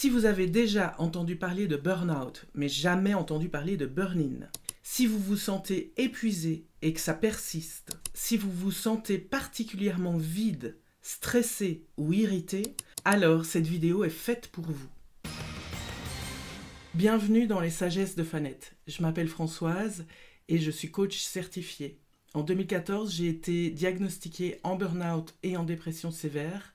Si vous avez déjà entendu parler de burn-out, mais jamais entendu parler de burn-in, si vous vous sentez épuisé et que ça persiste, si vous vous sentez particulièrement vide, stressé ou irrité, alors cette vidéo est faite pour vous. Bienvenue dans les Sagesses de Fanette. Je m'appelle Françoise et je suis coach certifié. En 2014, j'ai été diagnostiquée en burn-out et en dépression sévère.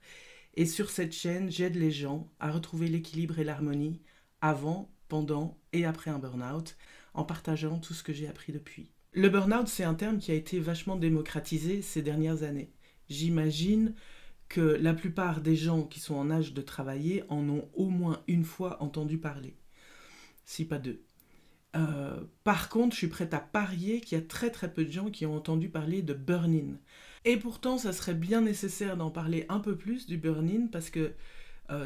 Et sur cette chaîne, j'aide les gens à retrouver l'équilibre et l'harmonie avant, pendant et après un burn-out, en partageant tout ce que j'ai appris depuis. Le burn-out, c'est un terme qui a été vachement démocratisé ces dernières années. J'imagine que la plupart des gens qui sont en âge de travailler en ont au moins une fois entendu parler, si pas deux. Par contre, je suis prête à parier qu'il y a très peu de gens qui ont entendu parler de burn-in. Et pourtant, ça serait bien nécessaire d'en parler un peu plus du burn-in parce que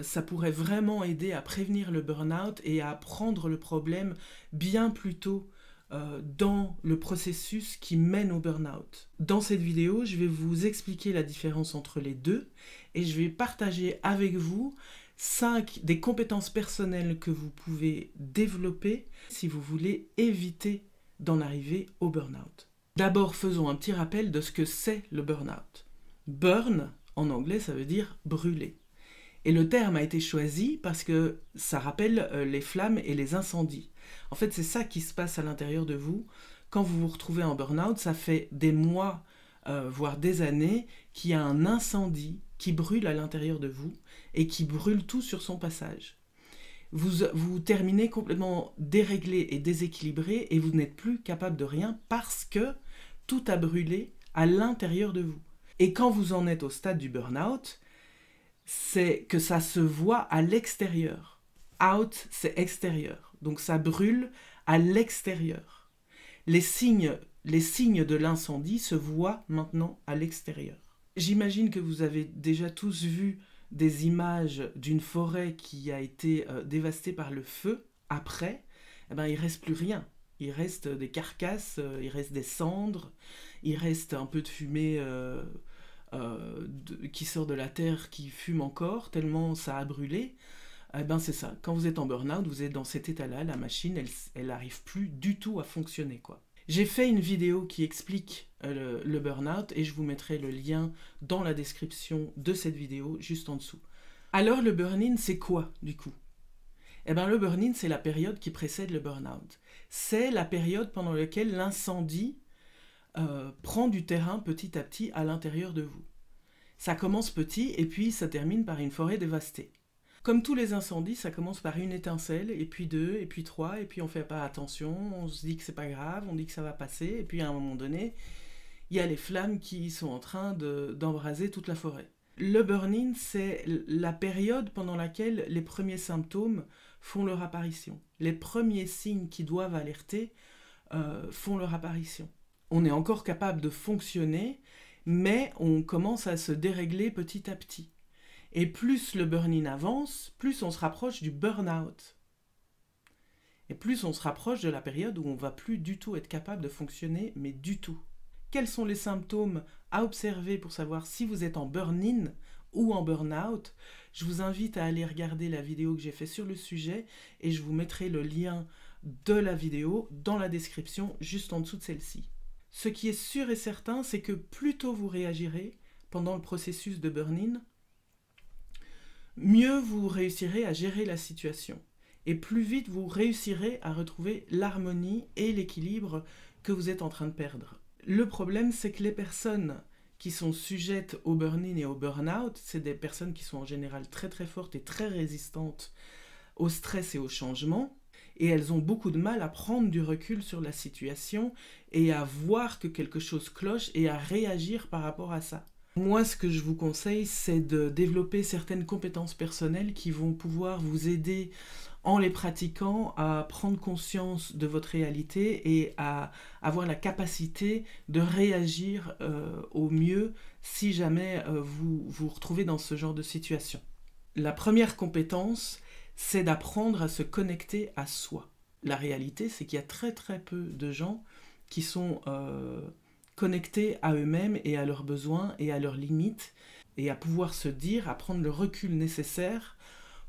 ça pourrait vraiment aider à prévenir le burn-out et à prendre le problème bien plus tôt dans le processus qui mène au burn-out. Dans cette vidéo, je vais vous expliquer la différence entre les deux et je vais partager avec vous 5 des compétences personnelles que vous pouvez développer si vous voulez éviter d'en arriver au burn-out. D'abord, faisons un petit rappel de ce que c'est le burn-out. Burn, en anglais, ça veut dire brûler. Et le terme a été choisi parce que ça rappelle les flammes et les incendies. En fait, c'est ça qui se passe à l'intérieur de vous. Quand vous vous retrouvez en burn-out, ça fait des mois, voire des années, qu'il y a un incendie qui brûle à l'intérieur de vous et qui brûle tout sur son passage. Vous terminez complètement déréglé et déséquilibré et vous n'êtes plus capable de rien parce que tout a brûlé à l'intérieur de vous. Et quand vous en êtes au stade du burn-out, c'est que ça se voit à l'extérieur. Out, c'est extérieur. Donc ça brûle à l'extérieur. Les signes de l'incendie se voient maintenant à l'extérieur. J'imagine que vous avez déjà tous vu des images d'une forêt qui a été dévastée par le feu. Après, il ne reste plus rien. Il reste des carcasses, il reste des cendres, il reste un peu de fumée qui sort de la terre, qui fume encore, tellement ça a brûlé. C'est ça. Quand vous êtes en burn-out, vous êtes dans cet état-là, la machine, elle n'arrive plus du tout à fonctionner, quoi. J'ai fait une vidéo qui explique le burn-out et je vous mettrai le lien dans la description de cette vidéo, juste en dessous. Alors le burn-in, c'est quoi, du coup ? Le burn-in, c'est la période qui précède le burn-out. C'est la période pendant laquelle l'incendie prend du terrain petit à petit à l'intérieur de vous. Ça commence petit et puis ça termine par une forêt dévastée. Comme tous les incendies, ça commence par une étincelle, et puis 2, et puis 3, et puis on fait pas attention, on se dit que c'est pas grave, on dit que ça va passer, et puis à un moment donné, il y a les flammes qui sont en train d'embraser toute la forêt. Le burn-in, c'est la période pendant laquelle les premiers symptômes font leur apparition. Les premiers signes qui doivent alerter font leur apparition. On est encore capable de fonctionner, mais on commence à se dérégler petit à petit. Et plus le burn-in avance, plus on se rapproche du burn-out. Et plus on se rapproche de la période où on ne va plus du tout être capable de fonctionner, mais du tout. Quels sont les symptômes à observer pour savoir si vous êtes en burn-in ou en burn-out ? Je vous invite à aller regarder la vidéo que j'ai faite sur le sujet et je vous mettrai le lien de la vidéo dans la description, juste en dessous de celle-ci. Ce qui est sûr et certain, c'est que plus tôt vous réagirez pendant le processus de burn-in, mieux vous réussirez à gérer la situation. Et plus vite vous réussirez à retrouver l'harmonie et l'équilibre que vous êtes en train de perdre. Le problème, c'est que les personnes qui sont sujettes au burn-in et au burn-out, c'est des personnes qui sont en général très fortes et très résistantes au stress et au changement. Et elles ont beaucoup de mal à prendre du recul sur la situation et à voir que quelque chose cloche et à réagir par rapport à ça. Moi, ce que je vous conseille, c'est de développer certaines compétences personnelles qui vont pouvoir vous aider, en les pratiquant, à prendre conscience de votre réalité et à avoir la capacité de réagir au mieux si jamais vous vous retrouvez dans ce genre de situation. La première compétence, c'est d'apprendre à se connecter à soi. La réalité, c'est qu'il y a très peu de gens qui sont connectés à eux-mêmes et à leurs besoins et à leurs limites et à pouvoir se dire, à prendre le recul nécessaire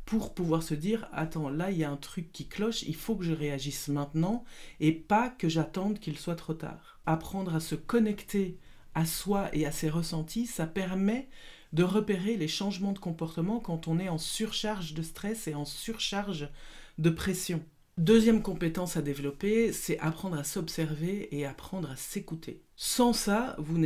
pour pouvoir se dire « Attends, là, il y a un truc qui cloche, il faut que je réagisse maintenant et pas que j'attende qu'il soit trop tard. » Apprendre à se connecter à soi et à ses ressentis, ça permet de repérer les changements de comportement quand on est en surcharge de stress et en surcharge de pression. Deuxième compétence à développer, c'est apprendre à s'observer et apprendre à s'écouter. Sans ça, vous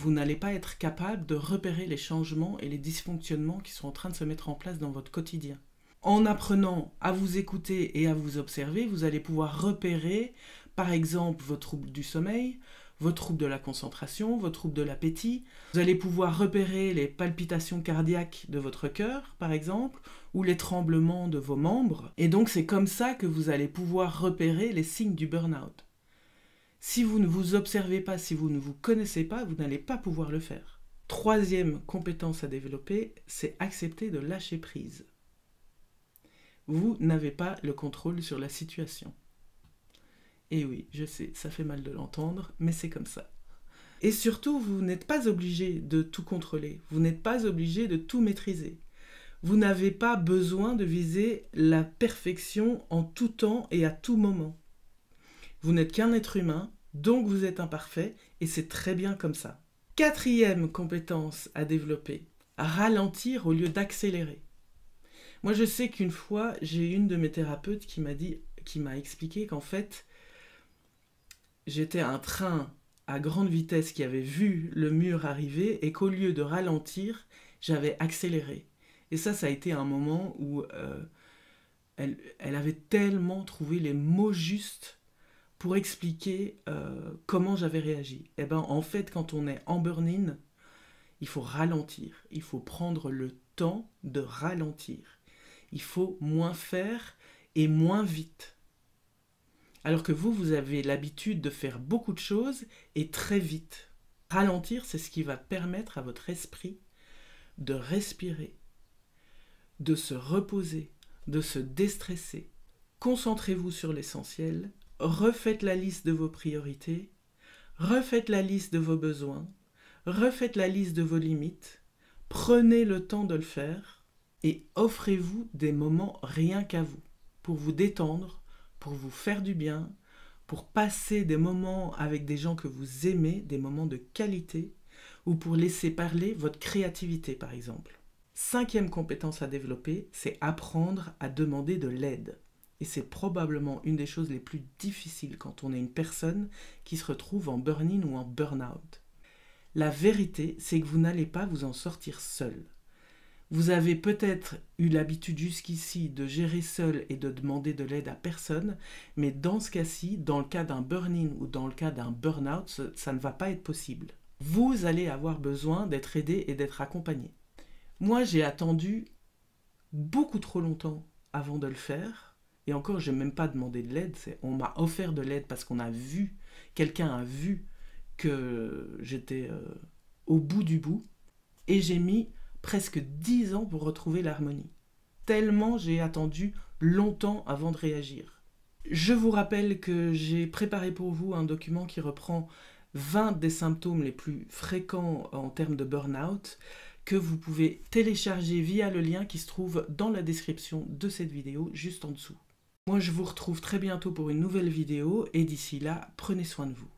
n'allez pas être capable de repérer les changements et les dysfonctionnements qui sont en train de se mettre en place dans votre quotidien. En apprenant à vous écouter et à vous observer, vous allez pouvoir repérer, par exemple, vos troubles du sommeil, vos troubles de la concentration, vos troubles de l'appétit. Vous allez pouvoir repérer les palpitations cardiaques de votre cœur, par exemple, ou les tremblements de vos membres. Et donc, c'est comme ça que vous allez pouvoir repérer les signes du burn-out. Si vous ne vous observez pas, si vous ne vous connaissez pas, vous n'allez pas pouvoir le faire. Troisième compétence à développer, c'est accepter de lâcher prise. Vous n'avez pas le contrôle sur la situation. Et oui, je sais, ça fait mal de l'entendre, mais c'est comme ça. Et surtout, vous n'êtes pas obligé de tout contrôler. Vous n'êtes pas obligé de tout maîtriser. Vous n'avez pas besoin de viser la perfection en tout temps et à tout moment. Vous n'êtes qu'un être humain, donc vous êtes imparfait, et c'est très bien comme ça. Quatrième compétence à développer, ralentir au lieu d'accélérer. Moi, je sais qu'une fois, j'ai une de mes thérapeutes qui m'a expliqué qu'en fait, j'étais un train à grande vitesse qui avait vu le mur arriver et qu'au lieu de ralentir, j'avais accéléré. Et ça a été un moment où elle avait tellement trouvé les mots justes pour expliquer comment j'avais réagi. Et ben, en fait, quand on est en burn-in, il faut ralentir. Il faut prendre le temps de ralentir. Il faut moins faire et moins vite. Alors que vous avez l'habitude de faire beaucoup de choses et très vite. Ralentir, c'est ce qui va permettre à votre esprit de respirer, de se reposer, de se déstresser. Concentrez-vous sur l'essentiel, refaites la liste de vos priorités, refaites la liste de vos besoins, refaites la liste de vos limites, prenez le temps de le faire et offrez-vous des moments rien qu'à vous, pour vous détendre, pour vous faire du bien, pour passer des moments avec des gens que vous aimez, des moments de qualité, ou pour laisser parler votre créativité, par exemple. Cinquième compétence à développer, c'est apprendre à demander de l'aide. Et c'est probablement une des choses les plus difficiles quand on est une personne qui se retrouve en burn-in ou en burn-out. La vérité, c'est que vous n'allez pas vous en sortir seul. Vous avez peut-être eu l'habitude jusqu'ici de gérer seul et de demander de l'aide à personne, mais dans ce cas-ci, dans le cas d'un burn-in ou dans le cas d'un burn-out, ça ne va pas être possible. Vous allez avoir besoin d'être aidé et d'être accompagné. Moi, j'ai attendu beaucoup trop longtemps avant de le faire, et encore, je n'ai même pas demandé de l'aide, on m'a offert de l'aide parce quelqu'un a vu que j'étais au bout du bout, et j'ai mis presque 10 ans pour retrouver l'harmonie. Tellement j'ai attendu longtemps avant de réagir. Je vous rappelle que j'ai préparé pour vous un document qui reprend 20 des symptômes les plus fréquents en termes de burn-out, que vous pouvez télécharger via le lien qui se trouve dans la description de cette vidéo, juste en dessous. Moi, je vous retrouve très bientôt pour une nouvelle vidéo, et d'ici là, prenez soin de vous.